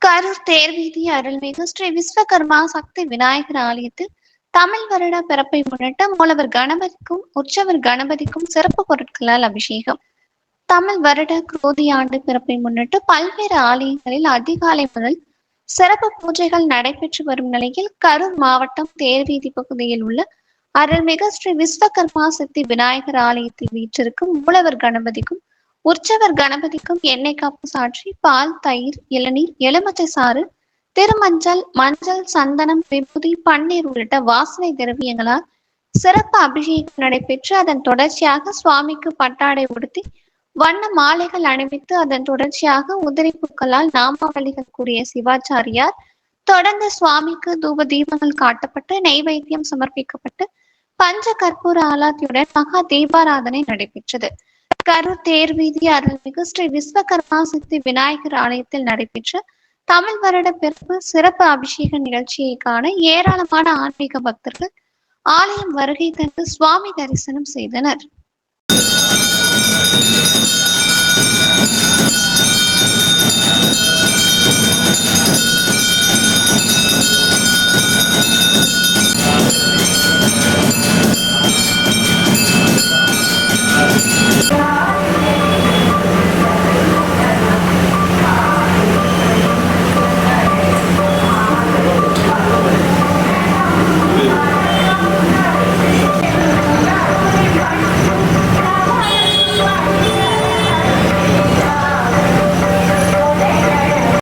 கரூர் தேர்வீதி அருள்மிகு ஸ்ரீ விஸ்வகர்மா சக்தி விநாயகர் ஆலயத்தில் தமிழ் வருட பிறப்பை முன்னிட்டு மூலவர் கணபதிக்கும் உற்சவர் கணபதிக்கும் சிறப்பு பொருட்களால் அபிஷேகம். தமிழ் வருட குரோதி ஆண்டு பிறப்பை முன்னிட்டு பல்வேறு ஆலயங்களில் அதிகாலை முதல் சிறப்பு பூஜைகள் நடைபெற்று வரும் நிலையில் கரூர் மாவட்டம் தேர்வீதி பகுதியில் உள்ள அருள்மிகு ஸ்ரீ விஸ்வகர்மா சக்தி விநாயகர் ஆலயத்தில் வீற்றிருக்கும் மூலவர் கணபதிக்கும் உற்சவர் கணபதிக்கும் எண்ணெய் காப்பு சாற்றி பால், தயிர், இளநீர், எலுமிச்சை சாறு, திருமஞ்சள், மஞ்சள், சந்தனம், விபூதி, பன்னீர் உள்ளிட்ட வாசனை திரவியங்களால் சிறப்பு அபிஷேகம் நடைபெற்று அதன் தொடர்ச்சியாக சுவாமிக்கு பட்டாடை உடுத்தி வண்ண மாலைகள் அணிவித்து அதன் தொடர்ச்சியாக உதிரி பூக்களால் நாமாவளிகள் கூறிய சிவாச்சாரியார் தொடர்ந்து சுவாமிக்கு தூப தீபங்கள் காட்டப்பட்டு நெய்வேத்தியம் சமர்ப்பிக்கப்பட்டு பஞ்ச கற்பூர ஆலாத்தியுடன் மகா தீபாராதனை நடைபெற்றது. கரூர் தேர்வீதி அருள்மிகு ஸ்ரீ விஸ்வகர்மா சக்தி விநாயகர் ஆலயத்தில் நடைபெற்ற தமிழ் வருட பிறப்பு சிறப்பு அபிஷேக நிகழ்ச்சியை காண ஏராளமான ஆன்மீக பக்தர்கள் ஆலயம் வருகை தந்து சுவாமி தரிசனம் செய்தனர்.